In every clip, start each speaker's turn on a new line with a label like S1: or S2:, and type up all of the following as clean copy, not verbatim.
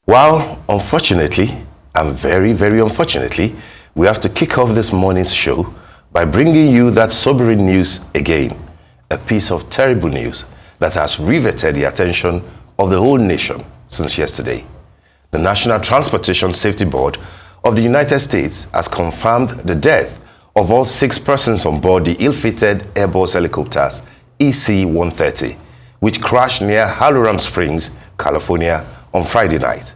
S1: Well, unfortunately, and very, very unfortunately, we have to kick off this morning's show by bringing you that sobering news again, a piece of terrible news that has riveted the attention of the whole nation since yesterday. The National Transportation Safety Board of the United States has confirmed the death of all 6 persons on board the ill-fated Airbus helicopters EC-130, which crashed near Halloran Springs, California on Friday night.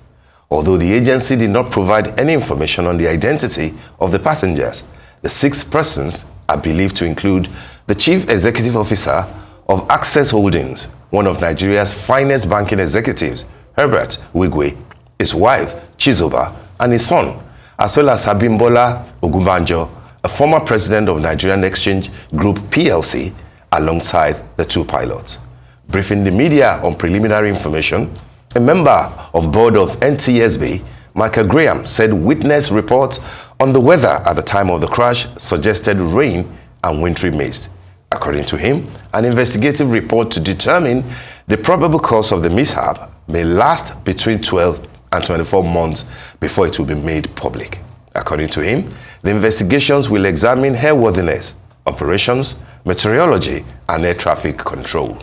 S1: Although the agency did not provide any information on the identity of the passengers, the 6 persons are believed to include the Chief Executive Officer of Access Holdings, one of Nigeria's finest banking executives, Herbert Wigwe, his wife, Chizoba, and his son, as well as Abimbola Ogunbanjo, a former president of Nigerian Exchange Group PLC, alongside the 2 pilots. Briefing the media on preliminary information, a member of board of NTSB, Michael Graham, said witness reports on the weather at the time of the crash suggested rain and wintry mist. According to him, an investigative report to determine the probable cause of the mishap may last between 12 and 24 months before it will be made public. According to him, the investigations will examine airworthiness, operations, meteorology, and air traffic control.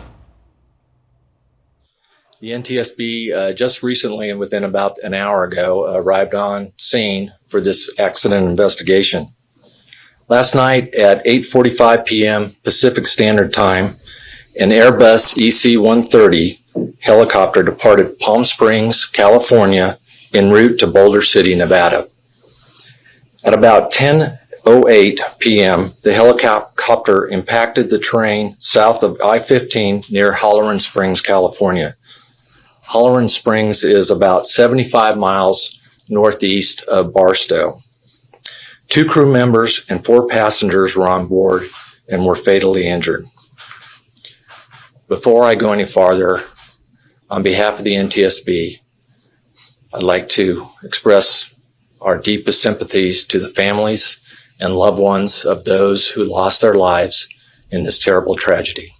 S2: The NTSB just recently, and within about an hour ago, arrived on scene for this accident investigation. Last night at 8:45 p.m. Pacific Standard Time, an Airbus EC-130 helicopter departed Palm Springs, California, en route to Boulder City, Nevada. At about 10:08 p.m., the helicopter impacted the terrain south of I-15 near Halloran Springs, California. Halloran Springs is about 75 miles northeast of Barstow. 2 crew members and 4 passengers were on board and were fatally injured. Before I go any farther, on behalf of the NTSB, I'd like to express our deepest sympathies to the families and loved ones of those who lost their lives in this terrible tragedy.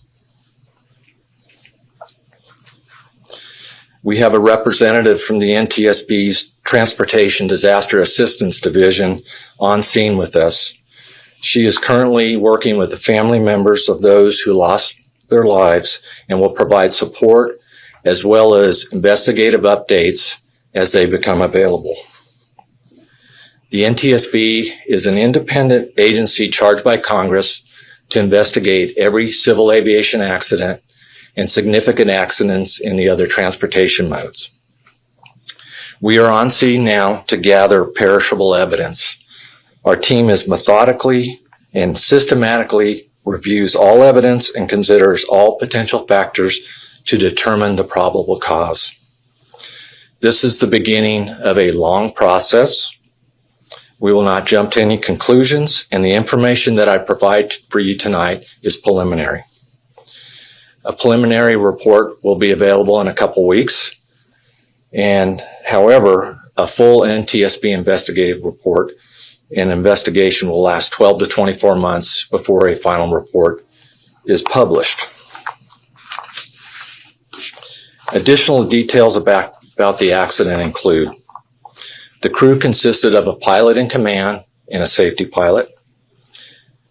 S2: We have a representative from the NTSB's Transportation Disaster Assistance Division on scene with us. She is currently working with the family members of those who lost their lives and will provide support as well as investigative updates as they become available. The NTSB is an independent agency charged by Congress to investigate every civil aviation accident and significant accidents in the other transportation modes. We are on scene now to gather perishable evidence. Our team is methodically and systematically reviews all evidence and considers all potential factors to determine the probable cause. This is the beginning of a long process. We will not jump to any conclusions, and the information that I provide for you tonight is preliminary. A preliminary report will be available in a couple weeks, and however, a full NTSB investigative report and investigation will last 12 to 24 months before a final report is published. Additional details about the accident include: the crew consisted of a pilot in command and a safety pilot.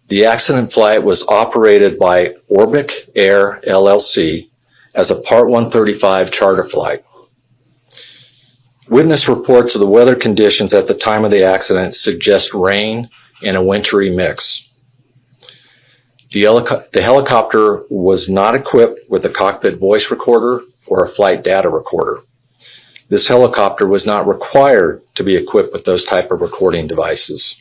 S2: The accident flight was operated by Orbic Air LLC as a Part 135 charter flight. Witness reports of the weather conditions at the time of the accident suggest rain and a wintry mix. The helicopter was not equipped with a cockpit voice recorder or a flight data recorder. This helicopter was not required to be equipped with those type of recording devices.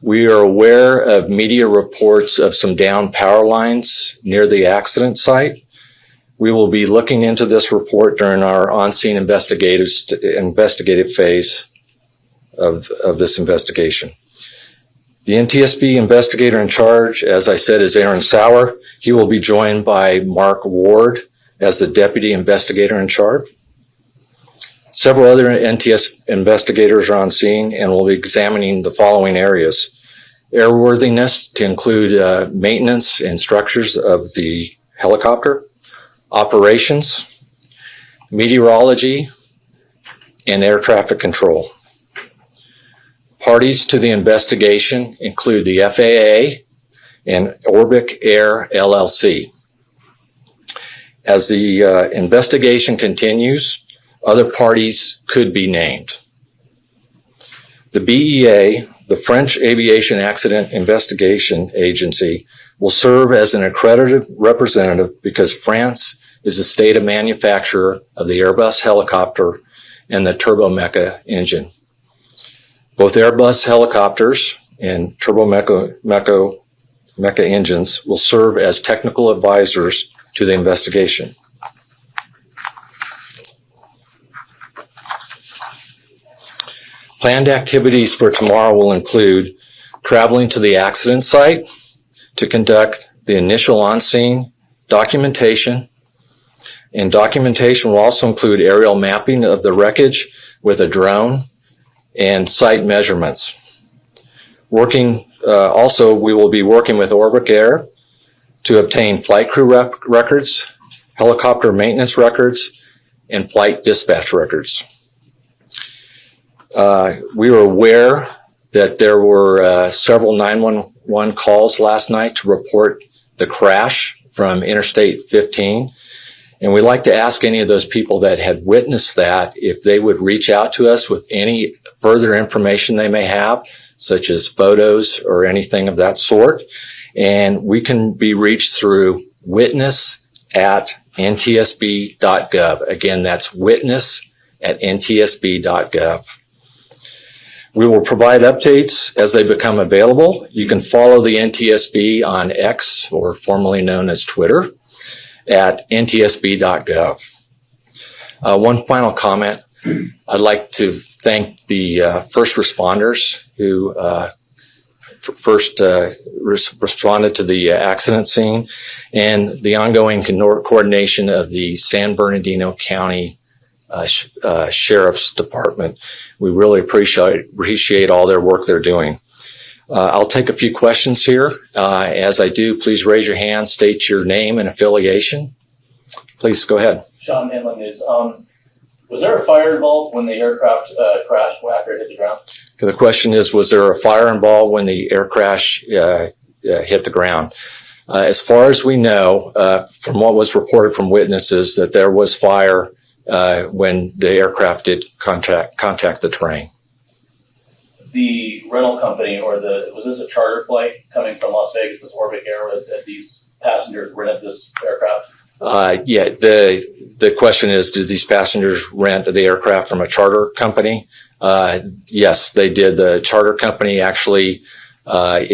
S2: We are aware of media reports of some downed power lines near the accident site. We will be looking into this report during our on-scene investigative phase of this investigation. The NTSB investigator in charge, as I said, is Aaron Sauer. He will be joined by Mark Ward as the deputy investigator in charge. Several other NTS investigators are on scene and will be examining the following areas: airworthiness, to include maintenance and structures of the helicopter, operations, meteorology, and air traffic control. Parties to the investigation include the FAA and Orbic Air LLC. As the investigation continues, other parties could be named. The BEA, the French Aviation Accident Investigation Agency, will serve as an accredited representative because France is the state of manufacturer of the Airbus helicopter and the turbomeca engine. Both Airbus helicopters and turbomeca engines will serve as technical advisors to the investigation. Planned activities for tomorrow will include traveling to the accident site to conduct the initial on-scene documentation, and documentation will also include aerial mapping of the wreckage with a drone and site measurements. Also, we will be working with Orbic Air to obtain flight crew records, helicopter maintenance records, and flight dispatch records. We were aware that there were several 911 calls last night to report the crash from Interstate 15. And we'd like to ask any of those people that had witnessed that if they would reach out to us with any further information they may have, such as photos or anything of that sort. And we can be reached through witness@ntsb.gov. Again, that's witness@ntsb.gov. We will provide updates as they become available. You can follow the NTSB on X, or formerly known as Twitter, at ntsb.gov. One final comment. I'd like to thank the first responders who first responded to the accident scene, and the ongoing coordination of the San Bernardino County Sheriff's Department. We really appreciate all their work they're doing. I'll take a few questions here. As I do, please raise your hand, state your name and affiliation. Please go ahead.
S3: Sean Hanlon News. Was there a fire involved when the aircraft crashed after it hit the ground?
S2: The question is, was there a fire involved when the air crash hit the ground? As far as we know, from what was reported from witnesses, that there was fire when the aircraft did contact the terrain.
S3: The rental company, was this a charter flight coming from Las Vegas, this Orbic Air, that these passengers rented this aircraft?
S2: Yeah, the question is, did these passengers rent the aircraft from a charter company? Yes, they did. The charter company actually I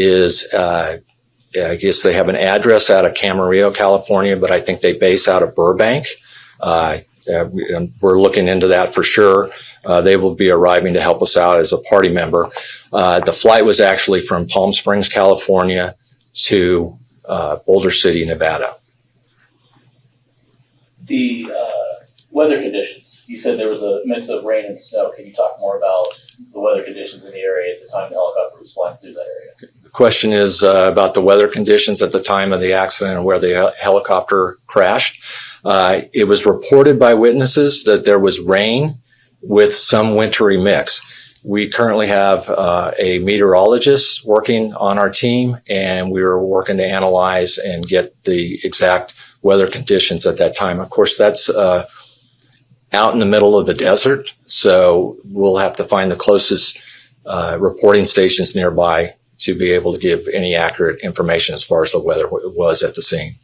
S2: guess they have an address out of Camarillo, California, but I think they base out of Burbank. We're looking into that for sure. They will be arriving to help us out as a party member. The flight was actually from Palm Springs, California to Boulder City, Nevada.
S3: The weather conditions. You said there was a mix of rain and snow. Can you talk more about the weather conditions in the area at the time the helicopter was flying through that area?
S2: The question is about the weather conditions at the time of the accident and where the helicopter crashed. It was reported by witnesses that there was rain with some wintry mix. We currently have a meteorologist working on our team, and we were working to analyze and get the exact weather conditions at that time. Of course, that's out in the middle of the desert, so we'll have to find the closest reporting stations nearby to be able to give any accurate information as far as the weather was at the scene.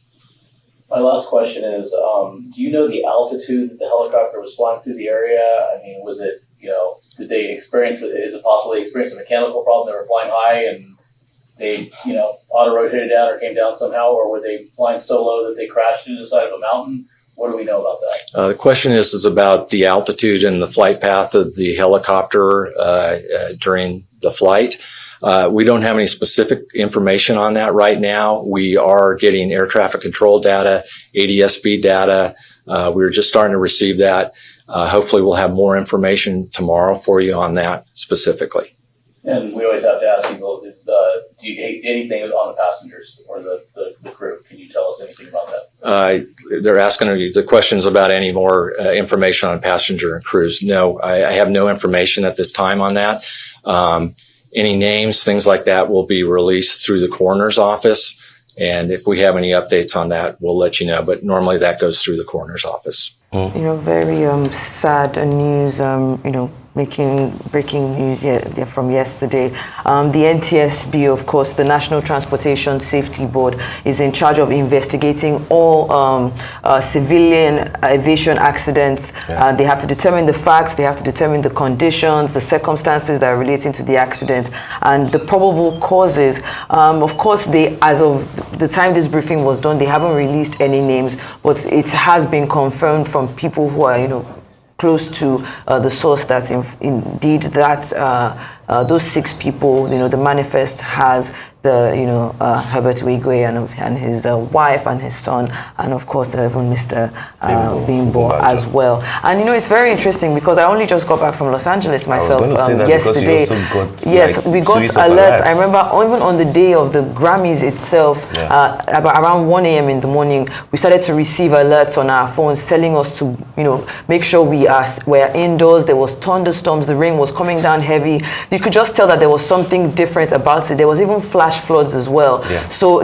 S3: My last question is, do you know the altitude that the helicopter was flying through the area? I mean, was it, did they experience, is it possible they experienced a mechanical problem? They were flying high and they, auto-rotated down or came down somehow, or were they flying so low that they crashed into the side of a mountain? What do we know about that? The question is about the altitude and the flight path of the helicopter during the flight. We don't have any specific information on that right now. We are getting air traffic control data, NTSB data. We're just starting to receive that. Hopefully we'll have more information tomorrow for you on that specifically. And we always have to ask people, do you hate anything on the passengers or the crew? Can you tell us anything about that?
S2: they're asking the questions about any more information on passenger and crews. No, I have no information at this time on that. Any names, things like that will be released through the coroner's office. And if we have any updates on that, we'll let you know. But normally that goes through the coroner's office.
S4: Very sad news, breaking news from yesterday. The NTSB, of course, the National Transportation Safety Board, is in charge of investigating all civilian aviation accidents.
S1: Yeah.
S4: They have to determine the facts, they have to determine the conditions, the circumstances that are relating to the accident, and the probable causes. Of course, as of the time this briefing was done, they haven't released any names, but it has been confirmed from people who are, close to the source that indeed that those 6 people, the manifest has the, Herbert Wigwe and his wife and his son, and of course even Mr. Bimbo as well. And it's very interesting because I only just got back from Los Angeles myself yesterday. Yes, we got alerts. I remember even on the day of the Grammys itself, about around 1 a.m. in the morning, we started to receive alerts on our phones telling us to, make sure we're indoors. There was thunderstorms. The rain was coming down heavy. You could just tell that there was something different about it. There was even flash floods as well. Yeah. So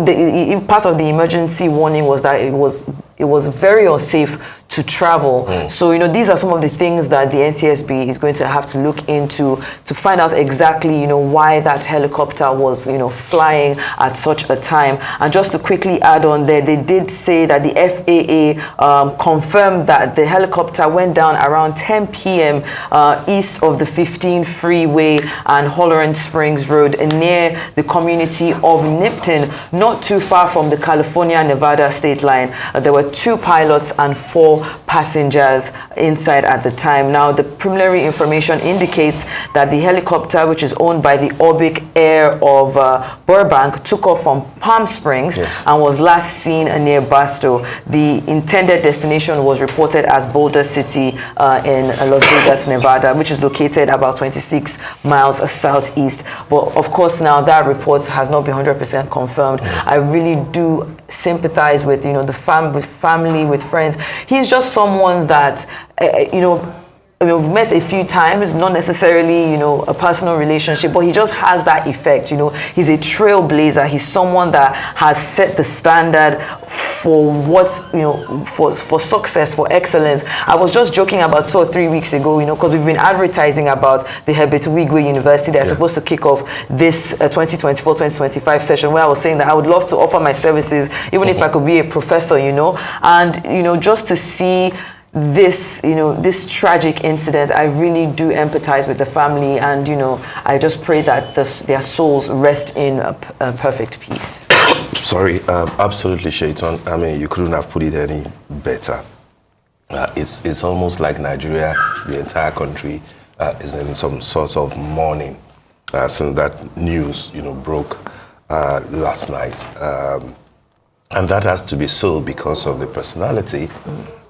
S4: part of the emergency warning was that it was very unsafe to travel. So, these are some of the things that the NTSB is going to have to look into to find out exactly, why that helicopter was, flying at such a time. And just to quickly add on there, they did say that the FAA confirmed that the helicopter went down around 10 p.m. East of the 15 freeway and Holloran Springs Road near the community of Nipton, not too far from the California-Nevada state line. There were 2 pilots and 4 passengers inside at the time. Now, the preliminary information indicates that the helicopter, which is owned by the Orbic Air of Burbank, took off from Palm Springs and was last seen near Basto. The intended destination was reported as Boulder City in Las Vegas, Nevada, which is located about 26 miles southeast. But of course, now that report has not been 100% confirmed. I really do sympathize with the family, with friends. He's just someone that we've met a few times, not necessarily a personal relationship, but he just has that effect. He's a trailblazer. He's someone that has set the standard for for success, for excellence. I was just joking about 2 or 3 weeks ago, because we've been advertising about the Herbert Wigwe University that's supposed to kick off this 2024-2025 session, where I was saying that I would love to offer my services, even if I could be a professor, and just to see this tragic incident, I really do empathize with the family, and I just pray that their souls rest in a perfect peace.
S1: Sorry, absolutely, Shaitan. I mean, you couldn't have put it any better. It's almost like Nigeria, the entire country, is in some sort of mourning since that news broke last night. And that has to be so because of the personality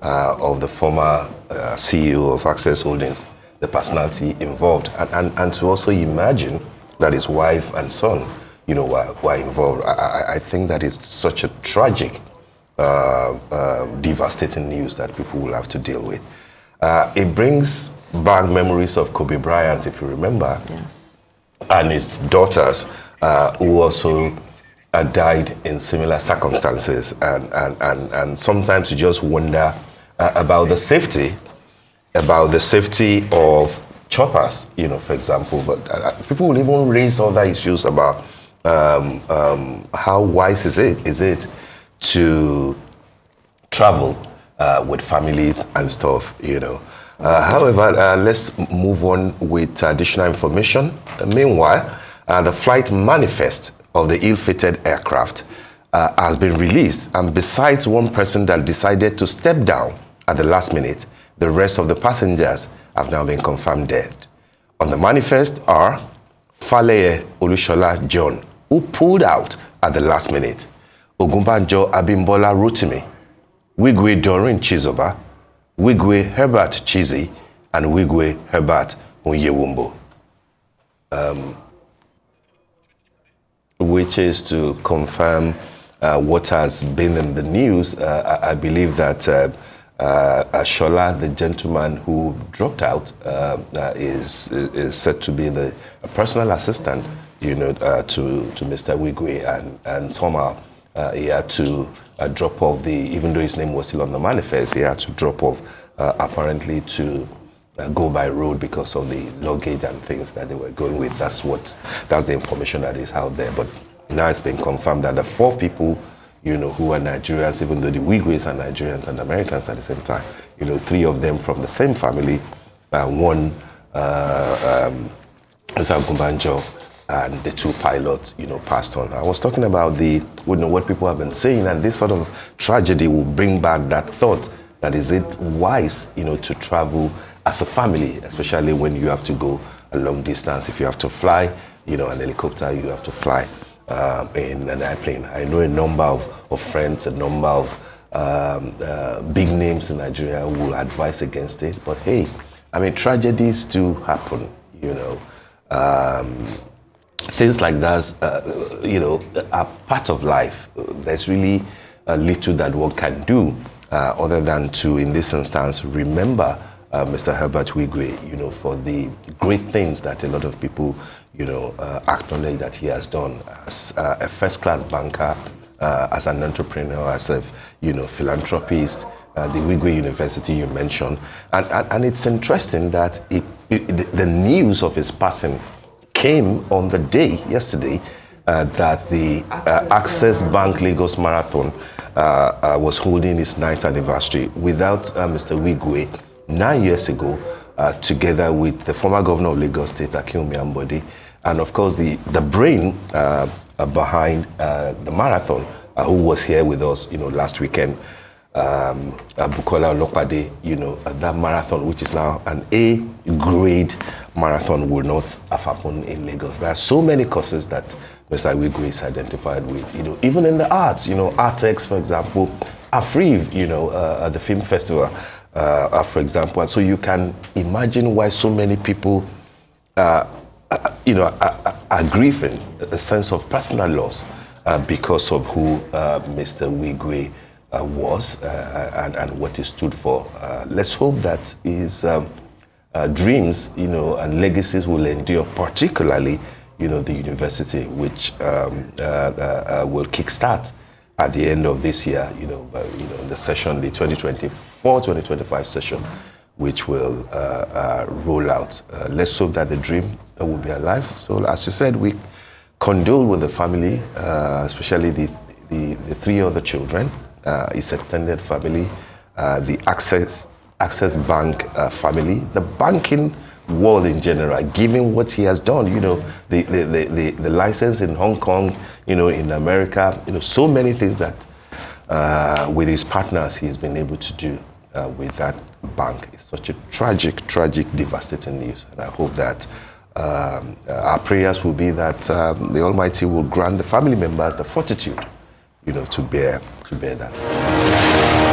S1: of the former CEO of Access Holdings, the personality involved, and to also imagine that his wife and son, were involved. I think that is such a tragic, devastating news that people will have to deal with. It brings back memories of Kobe Bryant, if you remember, and his daughters, who also died in similar circumstances, and sometimes you just wonder about the safety of choppers, for example. But people will even raise other issues about how wise is it to travel with families and stuff, However, let's move on with additional information. Meanwhile, the flight manifest of the ill-fated aircraft has been released, and besides one person that decided to step down at the last minute, the rest of the passengers have now been confirmed dead. On the manifest are Faleye Olushola John, who pulled out at the last minute, Ogunbanjo Abimbola Rotimi, Wigwe Doreen Chizoba, Wigwe Herbert Chizi, and Wigwe Herbert Onyewumbo. Which is to confirm what has been in the news, I believe that Shola, the gentleman who dropped out, is said to be the personal assistant, to Mr. Wigwe, and somehow he had to drop off even though his name was still on the manifest, he had to drop off apparently to go by road because of the luggage and things that they were going with. That's the information that is out there. But now it's been confirmed that the 4 people, who are Nigerians, even though the Wigwes are Nigerians and Americans at the same time, 3 of them from the same family, one is Ogunbanjo, and the 2 pilots, passed on. I was talking about what people have been saying, and this sort of tragedy will bring back that thought that is it wise, to travel as a family, especially when you have to go a long distance. If you have to fly, an helicopter, you have to fly in an airplane. I know a number of friends, a number of big names in Nigeria who will advise against it. But hey, tragedies do happen, things like that, are part of life. There's really little that one can do other than to, in this instance, remember Mr. Herbert Wigwe, for the great things that a lot of people, acknowledge that he has done as a first-class banker, as an entrepreneur, as a, philanthropist, the Wigwe University you mentioned. And it's interesting that the news of his passing came on the day, yesterday, that the Access Bank Lagos Marathon was holding its 9th anniversary without Mr. Wigwe 9 years ago, together with the former governor of Lagos State, Akinwumi Ambode, and of course the brain behind the marathon, who was here with us, last weekend, Bukola Olopade. That marathon, which is now an A-grade marathon, will not have happened in Lagos. There are so many causes that Mr. Wigwe is identified with, even in the arts, Artex, for example, Afrive, at the film festival, for example. And so you can imagine why so many people, are grieving a sense of personal loss because of who Mr. Wigwe was and what he stood for. Let's hope that his dreams, and legacies will endure, particularly, the university, which will kickstart at the end of this year, the session, the 2024-2025 session, which will roll out. Let's hope that the dream will be alive. So, as you said, we condole with the family, especially the 3 other children, his extended family, the Access Bank family, the banking world in general, given what he has done, the license in Hong Kong, in America, so many things that with his partners he's been able to do with that bank. It's such a tragic, devastating news. And I hope that our prayers will be that the Almighty will grant the family members the fortitude, to bear that.